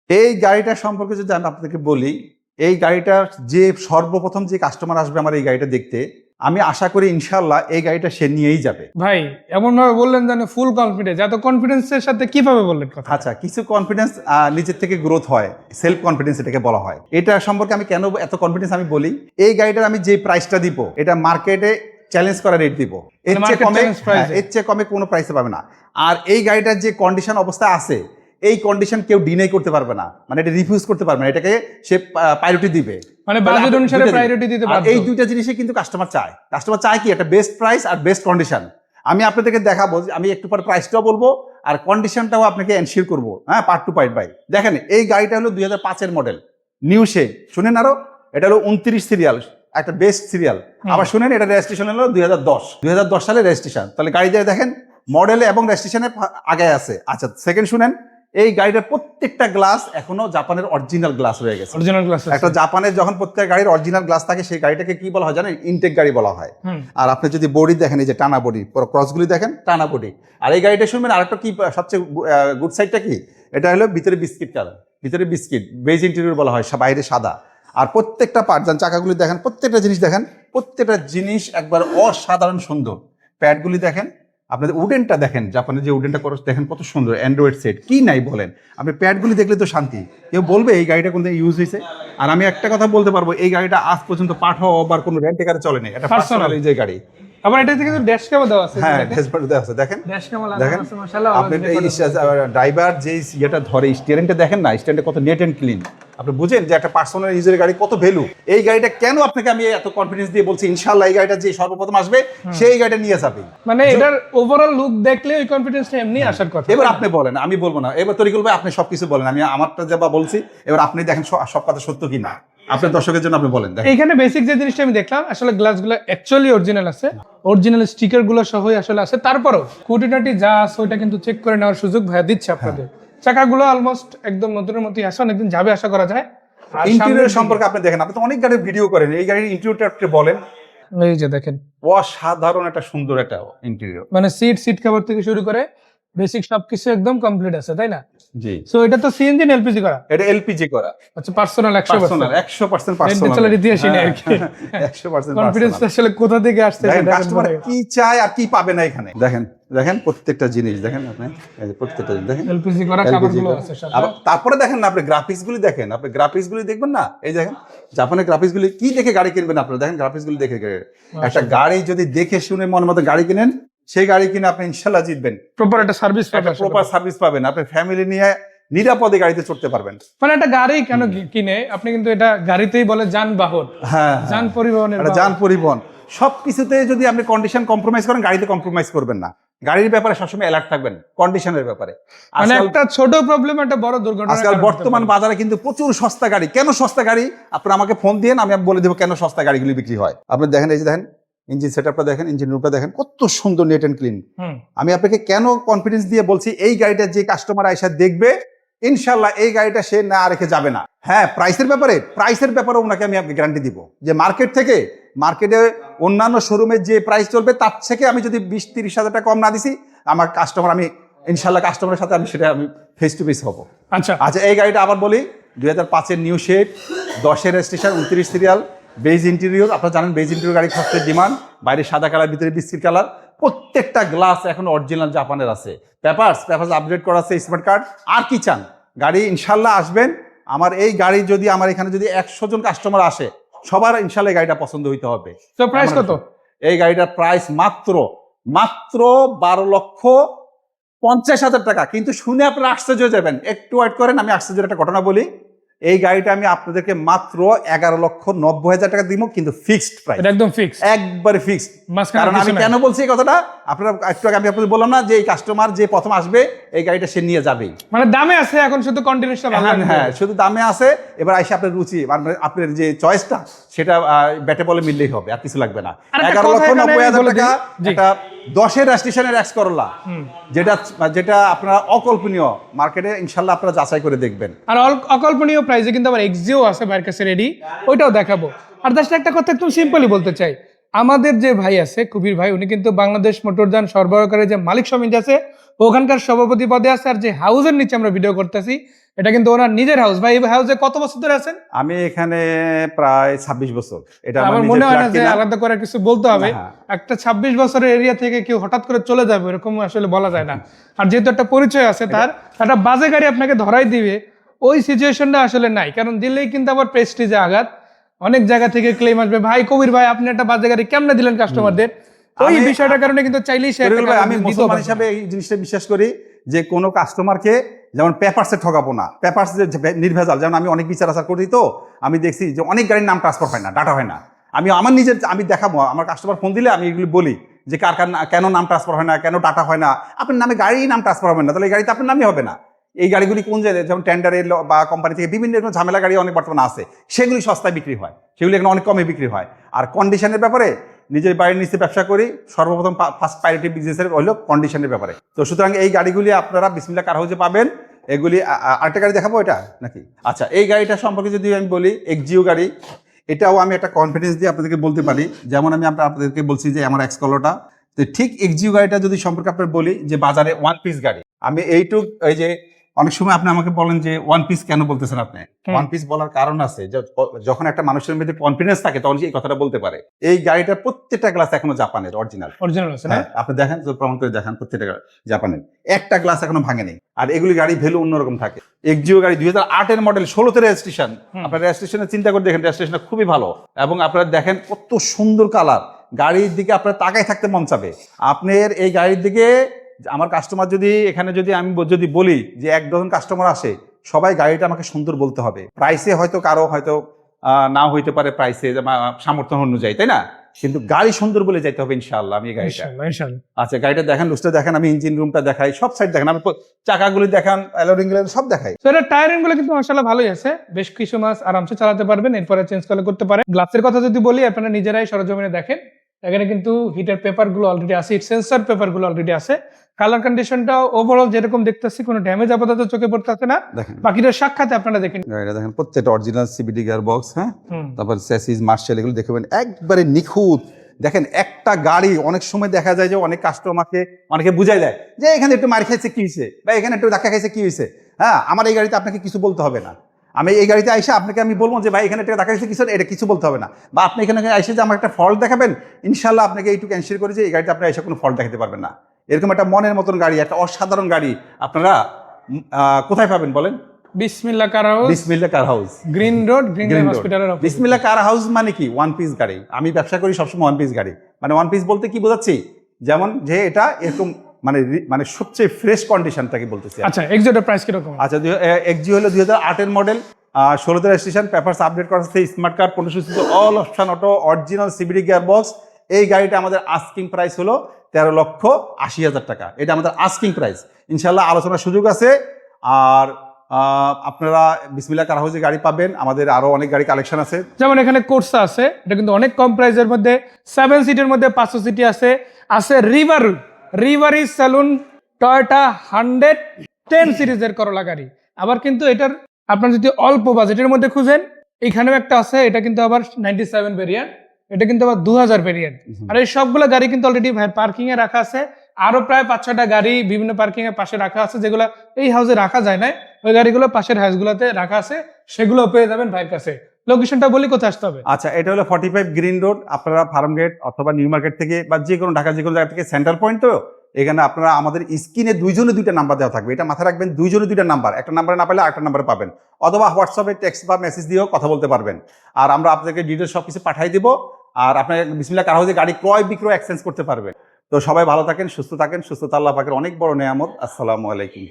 এই গাড়িটা সম্পর্কে যদি আমি আপনাদেরকে বলি, এই গাড়িটার যে সর্বপ্রথম যে কাস্টমার আসবে আমার এই গাড়িটা দেখতে, আমি আশা করি ইনশাল্লাহ এই গাড়িটা সে নিয়েই যাবে। ভাই এমন ভাবে বললেন যেন ফুল কনফিডেন্স, এত কনফিডেন্সের সাথে কিভাবে বললেন কথা? আচ্ছা, কিছু কনফিডেন্স নিজের থেকে গ্রোথ হয়, সেলফ কনফিডেন্স এটাকে বলা হয়। এটা সম্পর্কে আমি কেন এত কনফিডেন্স আমি বলি, এই গাড়িটার আমি যে প্রাইসটা দিব এটা মার্কেটে চ্যালেঞ্জ করা রেট দিব, এর চেয়ে কমে কোনো প্রাইসে পাবে না। আর এই গাড়িটার যে কন্ডিশন অবস্থা আছে, এই কন্ডিশন কেউ ডিনাই করতে পারবে না, মানে এটা রিফিউজ করতে পারবে না, এটাকে সে প্রায়োরিটি দিবে, মানে বাজেট অনুসারে প্রায়োরিটি দিতে পারবে। এই দুইটা জিনিসই কিন্তু কাস্টমার চায়। কাস্টমার চায় কি, একটা বেস্ট প্রাইস আর বেস্ট কন্ডিশন। আমি আপনাদেরকে দেখাবো, আমি একটু পর প্রাইসটাও বলবো আর কন্ডিশনটাও আপনাকে এনশিওর করবো, হ্যাঁ, পার্ট টু পার্ট। ভাই দেখেন, এই গাড়িটা হলো 2005-এর মডেল, নিউ শেপ। শুনেন আরো, এটা হলো 29 সিরিয়াল, একটা বেস্ট সিরিয়াল। আবার শুনেন, এটা রেজিস্ট্রেশন হলো 2010 সালে রেজিস্ট্রেশন। তাহলে গাড়িটা দেখেন মডেলে এবং রেজিস্ট্রেশনে আগে আছে। আচ্ছা, সেকেন্ড শুনেন, এই গাড়িটার প্রত্যেকটা গ্লাস এখনো জাপানের অরিজিনাল গ্লাস রয়ে গেছে। অরিজিনাল গ্লাস, একটা জাপানের যখন প্রত্যেক গাড়ির অরিজিনাল গ্লাস থাকে, সেই গাড়িটাকে কি বলা হয় জানেন? ইনটেক গাড়ি বলা হয়। আর আপনি যদি বডি দেখেন, এই যে টানা বডি, ক্রসগুলি দেখেন, টানা বডি। আর এই গাড়িটা শুনবেন আরেকটা কি সবচেয়ে গুড সাইডটা কি, এটা হলো ভিতরে বিস্কিট কালার, ভিতরে বিস্কিট, বেজ ইন্টেরিয়র বলা হয়, বাইরে সাদা। আর প্রত্যেকটা পার্ট, যান চাকাগুলি দেখেন, প্রত্যেকটা জিনিস দেখেন, প্রত্যেকটা জিনিস একবার অসাধারণ সুন্দর। প্যাডগুলি দেখেন, আপনাদের উডেনটা দেখেন, জাপানের যে উডেনটা করে দেখেন কত সুন্দর, অ্যান্ড্রয়েড সেট, কি নাই বলেন। আপনি প্যাডগুলি দেখলে তো শান্তি। কেউ বলবে এই গাড়িটা কোন ইউজ হয়েছে? আর আমি একটা কথা বলতে পারবো, এই গাড়িটা আজ পর্যন্ত পাঠাও বা কোনো রেন্ট কারে চলে নেই, এটা পার্সোনাল এই যে গাড়ি। আবার এটা থেকে ড্যাশ ক্যামও দেওয়া আছে। হ্যাঁ, ড্যাশবোর্ড দেওয়া আছে, দেখেন ড্যাশ ক্যামও লাগানো আছে, মাশাআল্লাহ। আপনি এই ড্রাইভার যে ইয়েটা ধরে, স্টিয়ারিংটা দেখেন না, স্ট্যান্ডে কত নেট এন্ড ক্লিন। আপনি বুঝেন যে একটা পার্সোনাল ইউজের গাড়ি কত ভ্যালু। এই গাড়িটা কেন আপনাকে আমি এত কনফিডেন্স দিয়ে বলছি, ইনশাআল্লাহ এই গাড়িটা যে সর্বপ্রথম আসবে সেই গাড়িটা নিয়ে যাবে। মানে এটার ওভারঅল লুক দেখলে ওই কনফিডেন্সটা এমনি আসার কথা। এবার আপনি বলেন, আমি বলবো না। এবার তরিকুল ভাই আপনি সবকিছু বলেন, আমি আমারটা যা বলছি, এবার আপনি দেখেন সব কথা সত্য কিনা। আপনার দর্শকের জন্য আপনি বলেন। এইখানে বেসিক যে জিনিসটা আমি দেখলাম, আসলে গ্লাসগুলো অ্যাকচুয়ালি অরিজিনাল আছে, অরিজিনাল স্টিকার গুলো সহই আসলে আছে। তারপরও খুঁটিনাটি যা আছে ওইটা কিন্তু চেক করে নেওয়ার সুযোগ ভাইয়া দিচ্ছে আপনাদের। চাকাগুলো অলমোস্ট একদম নতুনের মতোই আছে, অনেকদিন যাবে আশা করা যায়। ইন্টেরিয়র সম্পর্কে আপনি দেখেন, আপনি তো অনেক গাড়ির ভিডিও করেন, এই গাড়ির ইন্টেরিয়রটা বলেন। এই যে দেখেন, অসাধারণ একটা সুন্দর একটা ইন্টেরিয়র, মানে সিট কভার থেকে শুরু করে বেসিক সবকিছু একদম কমপ্লিট আছে, তাই না? জি। সো এটা তো সিএনজি না এলপিজি করা? এটা এলপিজি করা। আচ্ছা, পার্সোনাল 100% পার্সোনাল ইতিহাসই নেই আর কি। 100% কনফিডেন্স আসলে কোথা থেকে আসছে সেটা কাস্টমার কি চায় আর কি পাবে না এখানে। দেখেন প্রত্যেকটা জিনিস দেখেন, আপনি এই যে প্রত্যেকটা জিনিস দেখেন, এলপিজি করা খাবারগুলো আছে সব। তারপরে দেখেন না, আপনি গ্রাফিক্সগুলি দেখেন, আপনি গ্রাফিক্সগুলি দেখবেন না, এই দেখেন জাপানের গ্রাফিক্সগুলি কি দেখে গাড়ি কিনবেন আপনারা, দেখেন গ্রাফিক্সগুলি দেখে। একটা গাড়ি যদি দেখে শুনে মনের মতো গাড়ি কিনেন, সেই গাড়ি কিনে আপনি ইনশাআল্লাহ জিতবেন। প্রপার একটা সার্ভিস পাবেন, প্রপার সার্ভিস পাবেন, আপনি ফ্যামিলি নিয়ে নিরাপদে গাড়িতে চড়তে পারবেন। মানে একটা গাড়ি কেন কিনে আপনি, কিন্তু এটা গাড়িতেই বলে যানবাহন। হ্যাঁ, যান পরিবহনের, যান পরিবহন সবকিছুতে যদি আপনি কন্ডিশন কম্প্রোমাইজ করেন, গাড়িতে কম্প্রোমাইজ করবেন না। গাড়ির ব্যাপারে সবসময় অ্যালার্ট থাকবেন, কন্ডিশনের ব্যাপারে। মানে একটা ছোট প্রবলেম একটা বড় দুর্ঘটনা। আজকাল বর্তমান বাজারে কিন্তু প্রচুর সস্তা গাড়ি। কেন সস্তা গাড়ি? আপনারা আমাকে ফোন দিয়ে আমি বলে দেবো কেন সস্তা গাড়িগুলি বিক্রি হয়। আপনি দেখেন, এই যে দেখেন ইঞ্জিন সেটআপটা দেখেন, ইঞ্জিন রুমটা দেখেন কত সুন্দর, নেট এন্ড ক্লিন। আমি আপনাকে কেন কনফিডেন্স দিয়ে বলছি, এই গাড়িটা যে কাস্টমার আইসা দেখবে, ইনশাল্লাহ এই গাড়িটা সে না রেখে যাবে না। হ্যাঁ, প্রাইসের ব্যাপারে ওনাকে আমি গ্যারান্টি দিব যে মার্কেটে অন্যান্য শোরুমের যে প্রাইস চলবে তার থেকে আমি যদি 20-30 হাজার টাকা কম না দিছি, আমার কাস্টমার, আমি ইনশাল্লাহ কাস্টমারের সাথে আমি ফেস টু ফেস হবো। আচ্ছা, এই গাড়িটা আবার বলি, 2005-এর নিউ শেপ, 10-এর রেজিস্ট্রেশন, 29 সিরিয়াল, বেজ ইন্টেরিয়র। আপনারা জানেন বেজ ইন্টেরিয়র গাড়ি সবচেয়ে ডিমান্ড, বাইরে সাদা কালার, ভিতরে বিস্কিট কালার। প্রত্যেকটা গ্লাস এখন অরিজিনাল জাপানের আছে, পেপারস আপডেট করা আছে, স্মার্ট কার্ড। আর কি চান? গাড়ি ইনশাল্লাহ আসবেন। আমার এই গাড়ি যদি আমার এখানে যদি 100 জন কাস্টমার আসে, সবার ইনশাল্লাহ গাড়িটা পছন্দ হইতে হবে। তো প্রাইস কত? এই গাড়িটার প্রাইস মাত্র 12,50,000 টাকা। কিন্তু শুনে আপনারা আশ্চর্য হয়ে যাবেন, একটু ওয়েট করেন, আমি আশ্চর্যের একটা ঘটনা বলি। এই গাড়িটা আমি আপনাদেরকে মাত্র 11,90,000 টাকা দিব, কিন্তু ফিক্সড প্রাইস, একদম ফিক্সড, একবারে ফিক্সড। কারণ আমি কেন বলছি এই কথাটা, আপনারা একটু আগে আমি আপনাদের বললাম না যে এই কাস্টমার যে প্রথম আসবে এই গাড়িটা সে নিয়ে যাবেই। মানে দামে আছে এখন, শুধু কন্টিনিউসটা ভালো লাগে। হ্যাঁ, শুধু দামে আছে। এবার আইসা আপনার রুচি, আপনার যে চয়েসটা, সেটা ব্যাটে বলে মিললেই হবে, আর কিছু লাগবে না। 11,90,000 টাকা একটা 10-এর রেজিস্ট্রেশনের এক্স করোলা, যেটা আপনারা অকল্পনীয়, মার্কেটে ইনশাল্লাহ আপনারা যাচাই করে দেখবেন। আর অকল্পনীয় প্রাইসে কিন্তু আবার এক্সিও আছে ভাইয়ের কাছে রেডি, ওইটাও দেখাবো। আর তার সাথে একটা কথা একদম সিম্পলি বলতে চাই, আমাদের যে ভাই আছে কবির ভাই, উনি কিন্তু বাংলাদেশ মোটরযান সরবরাহকারী যে মালিক সমিতি আছে ওখানকার সভাপতি পদে আছে। আর যে হাউসের নিচে আমরা ভিডিও করতেছি এটা কিন্তু ওনার নিজের হাউস। ভাই এই হাউসে কত বছর ধরে আছেন? আমি এখানে প্রায় 26 বছর। এটা আমার মনে হয় না যে আলাদা করে কিছু বলতে হবে। একটা 26 বছরের এরিয়া থেকে কেউ হঠাৎ করে চলে যাবে এরকম আসলে বলা যায় না। আর যেহেতু একটা পরিচয় আছে তার, একটা বাজে গাড়ি আপনাকে ধরাই দিবে ওই সিচুয়েশনটা আসলে নাই, কারণ দিলেই কিন্তু আবার প্রেস্টিজে আঘাত। অনেক জায়গা থেকে ক্লেম আসবে, ভাই কবির ভাই আপনি একটা বাজে গাড়ি কেমনে দিলেন কাস্টমারদের। ওই বিষয়টার কারণে কিন্তু চাইলেই সে আমি মুসলমান হিসাবে এই জিনিসটা বিশ্বাস করি যে কোনো কাস্টমারকে যেমন পেপারসে ঠকাবো না, পেপারস যে নির্ভেজাল। যেমন আমি অনেক বিচার আচার করি, তো আমি দেখছি যে অনেক গাড়ির নাম ট্রান্সফার হয় না, ডাটা হয় না। আমি আমার নিজের আমি দেখাবো, আমার কাস্টমার ফোন দিলে আমি এগুলি বলি যে কার কার কেন নাম ট্রান্সফার হয় না, কেন ডাটা হয় না। আপনার নামে গাড়ির নাম ট্রান্সফার হবে না, তাহলে এই গাড়িতে আপনার নামই হবে না। এই গাড়িগুলি কোন জায়গায়, যেমন টেন্ডারের বা কোম্পানি থেকে বিভিন্ন রকম ঝামেলা গাড়ি অনেক বর্তমানে আছে, সেগুলি সস্তায় বিক্রি হয়, সেগুলি এখানে অনেক কমে বিক্রি হয়। আর কন্ডিশনের ব্যাপারে নিজের বাড়ির নিচে ব্যবসা করি, সর্বপ্রথম ফার্স্ট প্রায়োরিটি বিজনেসের হলো কন্ডিশনের ব্যাপারে। তো সুতরাং এই গাড়িগুলি আপনারা বিসমিল্লাহ কার হাউসে পাবেন। এগুলি আরেকটা গাড়ি দেখাবো, এটা নাকি? আচ্ছা, এই গাড়িটা সম্পর্কে যদি আমি বলি, এক্সজিও গাড়ি, এটাও আমি একটা কনফিডেন্স দিয়ে আপনাদেরকে বলতে পারি। যেমন আমি আপনাদেরকে বলছি যে আমার এক্সকলোটা, তো ঠিক এক্সজিও গাড়িটা যদি সম্পর্কে আপনার বলি যে বাজারে ওয়ান পিস গাড়ি। আমি এইটুক এই যে অনেক সময় আপনি আমাকে বলেন যে ওয়ান পিস কেন বলতেছেন আপনি? ওয়ান পিস বলার কারণ আছে, যখন একটা মানুষের মধ্যে কনফিডেন্স থাকে তখন এই কথাটা বলতে পারে। এই গাড়িটার প্রত্যেকটা গ্লাস এখনো জাপানের অরিজিনাল আছে না? আপনি দেখেন, প্রমাণ করে দেখান, প্রত্যেকটা জাপানের, একটা গ্লাস এখনো ভাঙেনি। আর এগুলি গাড়ি ভ্যালু অন্যরকম থাকে। এক্সজিও গাড়ি 2008 মডেল, 16তে রেজিস্ট্রেশন। আপনার রেজিস্ট্রেশনের চিন্তা করে দেখেন, রেজিস্ট্রেশনটা খুবই ভালো। এবং আপনারা দেখেন কত সুন্দর কালার, গাড়ির দিকে আপনার তাকাই থাকতে মন চাবে। আপনার এই গাড়ির দিকে আমার কাস্টমার যদি এখানে যদি আমি যদি বলি যে 1 ডজন কাস্টমার আসে, সবাই গাড়িটা আমাকে সুন্দর বলতে হবে। প্রাইসে হয়তো কারো হয়তো নাও হইতে পারে, প্রাইসে সামর্থ্য অনুযায়ী, তাই না? কিন্তু গাড়ি সুন্দর বলে যাইতে হবে ইনশাআল্লাহ। আমি এই গাড়িটা, আচ্ছা গাড়িটা দেখেন, লুকসটা দেখেন, আমি ইঞ্জিন রুমটা দেখাই, সব সাইড দেখেন, আমি চাকাগুলি দেখান, অ্যালোরিং সব দেখাই। তো এটা টায়ারিং গুলো কিন্তু মাশাআল্লাহ ভালোই আছে, বেশ কিছু মাস আরামসে চালাতে পারবেন, এরপরে চেঞ্জ করতে পারেন। গ্লাসের কথা যদি বলি, আপনারা নিজেরাই সরজমিনে দেখেন, এখানে কিন্তু হিটার পেপার গুলো অলরেডি আছে, হিট সেন্সর পেপার গুলো অলরেডি আছে। কালার কন্ডিশনটা ওভারঅল যেরকম দেখতেছি, কোনো ড্যামেজ আপাতত চোখে পড়তেছে না। বাকিটা সাক্ষাতে আপনারা দেখেন, গাড়িটা দেখেন, প্রত্যেকটা অরিজিনাল সিবিডি গিয়ার বক্স, হ্যাঁ, তারপর চ্যাসিস, মার্শাল, এগুলো দেখবেন একবারে নিখুঁত। দেখেন একটা গাড়ি অনেক সময় দেখা যায় যে অনেক কাস্টমারকে অনেকে বুঝাই দেয় যে এখানে একটু মার খাইছে কি হয়েছে, বা এখানে একটু ধাক্কা খাইছে কি হয়েছে। হ্যাঁ, আমার এই গাড়িতে আপনাকে কিছু বলতে হবে না। আমি এই গাড়িতে আইসে আপনাকে আমি বলবো যে ভাই এখানে একটা দেখা গেছে কিছু, এটা কিছু বলতে হবে না। বা আপনি এখানে আইসে যে আমার একটা ফল্ট দেখাবেন, ইনশাল্লাহ আপনাকে এইটুকু এনশিওর করে যে এই গাড়িতে আপনি এসে কোনো ফল্ট দেখাতে পারবেন না। এরকম একটা মনের মতন গাড়ি, একটা অসাধারণ গাড়ি আপনারা কোথায় পাবেন বলেন? বিসমিল্লাহ কার হাউস, বিসমিল্লাহ কার house, green road, green line হসপিটালের অপোজিট। বিসমিল্লাহ কার হাউস মানে কি? ওয়ান পিস গাড়ি। আমি ব্যবসা করি সবসময় ওয়ান পিস গাড়ি। মানে ওয়ান পিস বলতে কি বোঝাচ্ছি, যেমন যে এটা এরকম মানে সবচেয়ে ফ্রেশ কন্ডিশনটাকে বলতেছি। আচ্ছা, এক্সিওর প্রাইস কিরকম? আচ্ছা, এক্সিও হলো 2008 মডেল, 16তে রেজিস্ট্রেশন, পেপারস আপডেট করা আছে, smart card, 1500 all option auto, original CBD gear box. এই গাড়িটা আমাদের আস্কিং প্রাইস হলো 13,80,000 টাকা। এটা আমাদের আস্কিং প্রাইস। ইনশাল্লাহ আলোচনার সুযোগ আছে। আর আপনারা বিসমিল্লাহ কার হাউসে গাড়ি পাবেন। আমাদের আরো অনেক গাড়ি কালেকশন আছে, যেমন এখানে কোর্সা আছে, এটা কিন্তু অনেক কম প্রাইসের মধ্যে, 7 সিটের মধ্যে 500 সিটি আছে। রিভারি স্যালুন টয়োটা 110 সিরিজের করলা গাড়ি। আবার কিন্তু এটার আপনার যদি অল্প বাজেটের মধ্যে খুঁজেন, এখানেও একটা আছে, এটা কিন্তু আবার 97 ভেরিয়েন্ট, এটা কিন্তু আবার 2000 ভেরিয়েন্ট। আর এই সবগুলো গাড়ি কিন্তু অলরেডি পার্কিং এ রাখা আছে। আরো প্রায় 5-6টা গাড়ি বিভিন্ন পার্কিং এর পাশে রাখা আছে, যেগুলো এই হাউসে রাখা যায় না, ওই গাড়িগুলো পাশের হাউসগুলোতে রাখা আছে, সেগুলো পেয়ে যাবেন ভাইয়ের কাছে। লোকেশনটা বলি, কোথায় আসতে হবে? আচ্ছা, এটা হলো 45 গ্রিন রোড। আপনারা ফার্ম গেট অথবা নিউ মার্কেট থেকে বা যে কোনো ঢাকা যে কোনো জায়গা থেকে সেন্টার পয়েন্ট, তো এখানে আপনারা আমাদের স্ক্রিনে দুইজনে দুইটা নাম্বার দেওয়া থাকবে, এটা মাথায় রাখবেন, দুইজনে দুইটা নাম্বার, একটা নাম্বারে না পেলে আরেকটা নাম্বারে পাবেন, অথবা হোয়াটসঅ্যাপে টেক্সট বা মেসেজ দিয়েও কথা বলতে পারবেন। আর আমরা আপনাদেরকে ডিটেলস সবকিছু পাঠিয়ে দিব। আর আপনার বিসমিল্লাহ কার হাউসে গাড়ি ক্রয় বিক্রয় এক্সচেঞ্জ করতে পারবেন। তো সবাই ভালো থাকেন, সুস্থ থাকেন। সুস্থতা আল্লাহ পাকের অনেক বড় নেয়ামত। আসসালামু আলাইকুম।